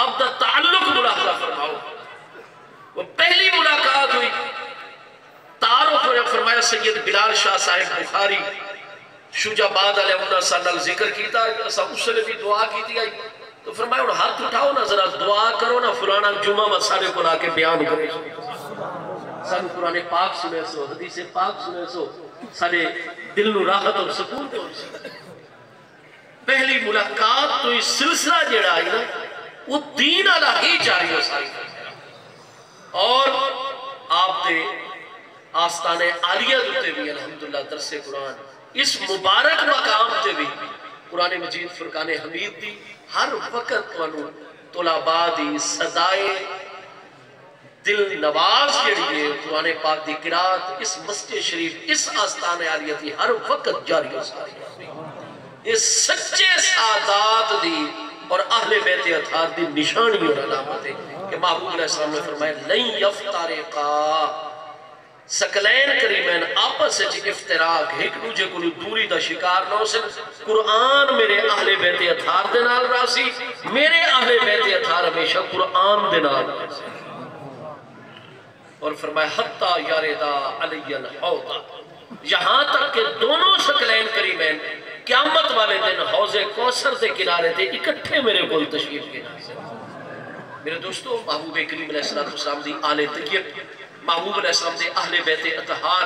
آپ دا تعلق ملاحظہ فرماؤ. وہ پہلی ملاقات ہوئی تعارف ہویا. فرمایا سید بلال شاہ صاحب بخاری شجاباد علیہ انہا سال ذکر کیتا اس نے بھی دعا کیتی آئی. تو فرمایا انہا ہاتھ اٹھاؤ نا ذرا دعا کرو نا فلانا جمعہ مسالے کو لا کے بیان کرے. سانو قرآن پاک سنے سو حدیث پاک سنے سو سارے دل نو راحت اور سکون دے. پہلی ملاقات تو اس سلسلہ جڑا آئی نا وہ دین اللہ ہی جاری ہو ساری. اور آپ دے آستان عالیہ دوتے بھی الحمدللہ درس قرآن اس مبارک مقام تے بھی قرآن مجید فرقان حمید دی ہر وقت وانو طلباء دی صدائے دل نواز کے لیے قرآن پاک دی قرآت اس مسجد شریف اس آستان عالیہ دی ہر وقت جاری ہو ساری. اس سچے سادات دی اور اہل بیت اطہار دی نشانی اور علامت ہے کہ محبوب علیہ السلام نے فرمایا لن یفترقا سکلین کریمین آپس سے افتراق ایک دوجہ کو دوری دا شکار نہ ہو سن. قرآن میرے اہل بیت اطہار دے نال راسی میرے اہل بیت اطہار ہمیشہ قرآن دے نال راسی. اور فرمایا حتی یاردا علی الحوض یہاں تک کہ دونوں شکلین کریمین قیامت والے دن حوض کوثر دے کنارے دے اکٹھے میرے کول تشریف کے ناظر. میرے دوستو محبوب کریم علیہ السلام دی آل طیب محبوب علیہ السلام دے اہل بیت اطہار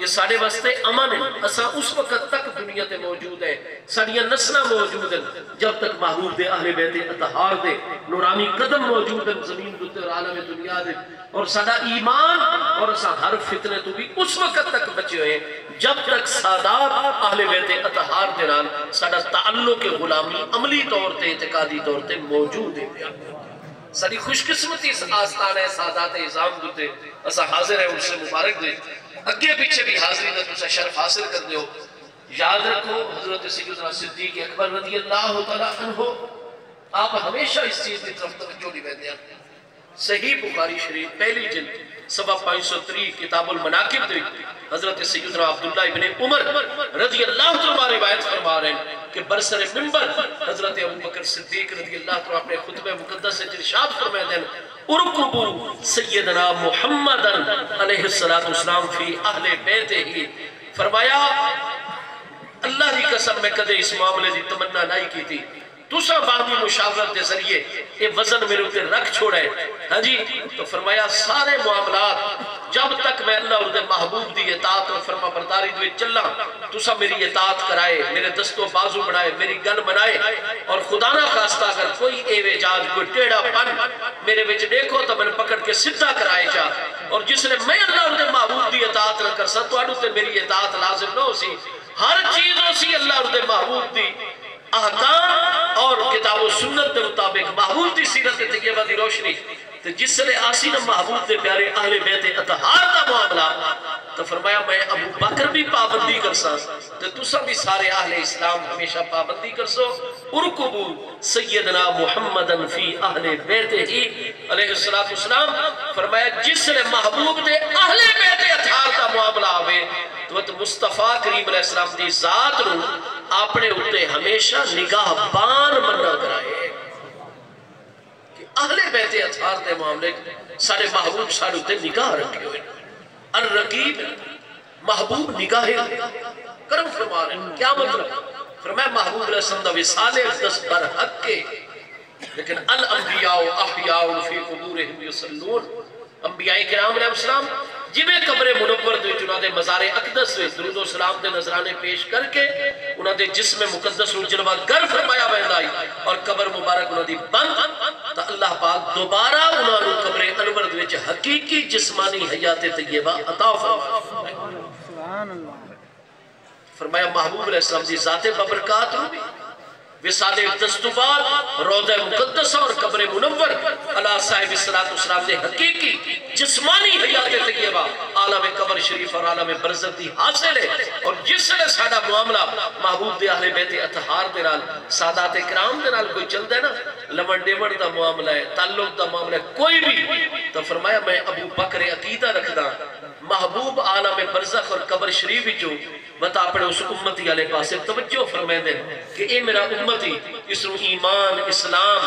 یہ سارے واسطے امن ہے. اساں اس وقت تک دنیا تے موجود ہے ساڑیاں نسلہ موجود ہیں جب تک محبوب دے اہل بیت اطہار دے نورانی قدم موجود ہیں زمین دوتے اور عالم دنیا دے. اور سادہ ایمان اور اساں ہر فتنے تو بھی اس وقت تک بچے ہوئے جب تک سادات اہل بیت اطہار دے نال سادہ تعلق غلامی عملی طور تے اعتقادی طور تے موجود ہے. ساری خوش قسمتی اس آستان ہے سادات اعظام دوتے اسا حاضر ہے ان سے مبارک دے. اگے پیچھے بھی حاضری دے تو شرف حاصل کر دے ہو. یاد رکھو حضرت سیدنا صدیق اکبر رضی اللہ تعالیٰ عنہ آپ ہمیشہ اس چیز کی طرف توجہ نہیں بیندے ہیں. صحیح بخاری شریف پہلی جلد سبا 503 کتاب المناقب دے حضرت سیدنا عبداللہ ابن عمر رضی اللہ تعالیٰ روایت فرما رہے ہیں کہ برسر ممبر حضرت ابو بکر صدیق رضی اللہ تعالیٰ اپنے خطبہ مقدس سے ارشاد فرمائے دیں ارکبو سیدنا محمد علیہ السلام فی اہل بیت ہی. فرمایا اللہ دی قسم میں کدے اس معاملے دی تمنا نہیں کی تھی دوسرا باہمی مشاورت دے ذریعے یہ وزن میرے اوپر رکھ چھوڑے. ہاں جی تو فرمایا سارے معاملات جب تک میں اللہ اور دے محبوب دی اطاعت اور فرما برداری دوئے چلا تو سب میری اطاعت کرائے میرے دست و بازو بڑھائے میری گل بنائے اور خدا نہ خواستہ اگر کوئی ایوے جاج کوئی ٹیڑا پن میرے وچ دیکھو تو میں پکڑ کے سدھا کرائے جا. اور جس نے میں اللہ اور دے محبوب دی اطاعت نہ کر سکتا تو تے میری اطاعت لازم نہ ہو سی. ہر چیز ہو سی اللہ اور دے محبوب دی احکام اور کتاب و سنت دے مطابق محبوب دی سیرت طیبہ دی روشنی. تو جس نے آسی نہ محبوب دے پیارے اہل بیت اطہار دا معاملہ تو فرمایا میں ابو بکر بھی پابندی کر سا تو تسا بھی سارے اہل اسلام ہمیشہ پابندی کر سو. ارکبو سیدنا محمدن فی اہل بیت ہی علیہ السلام. فرمایا جس نے محبوب دے اہل بیت اطہار دا معاملہ آوے تو مصطفیٰ کریم علیہ السلام دی ذات رو اپنے اٹھے ہمیشہ نگاہ بان مننا کرائے کہ اہل بیت اطہار دے معاملے سارے محبوب سارے اٹھے نگاہ رکھے ہوئے. الرقیب محبوب نگاہ کرم فرما رہے ہیں. کیا مطلب؟ فرمایا محبوب علیہ السلام دا وصال اقدس بر حق کے لیکن الانبیاء احیاء فی قبورہم یصلون. انبیاء کرام علیہ السلام جنہیں قبر منور دے جنہاں دے مزار اقدس دے درود و سلام دے نظرانے پیش کر کے انہاں دے جسم مقدس رو جلوہ گر فرمایا بیندائی اور قبر مبارک انہاں دی بند تو اللہ پاک دوبارہ انہاں رو قبر انور دے حقیقی جسمانی حیات طیبہ عطا فرمایا. فرمایا محبوب علیہ السلام دی ذات ببرکات رو بھی وصال دستبار روضہ مقدسہ اور قبر منور اللہ صاحب السلام دے حقیقی جسمانی حیات طیبہ عالم قبر شریف اور عالم برزخ دی حاصل ہے. اور جس نے سادہ معاملہ محبوب دے اہل بیت اطہار دے نال سادات اکرام دے نال کوئی چل دے نا لمن ڈیمن دا معاملہ ہے تعلق دا معاملہ ہے کوئی بھی تو فرمایا میں ابو بکر عقیدہ رکھ دا محبوب عالم برزخ اور قبر شریف جو بتا اپنے اس امتی علیہ پاسے توجہ فرمائے دیں کہ اے میرا امتی اس رو ایمان اسلام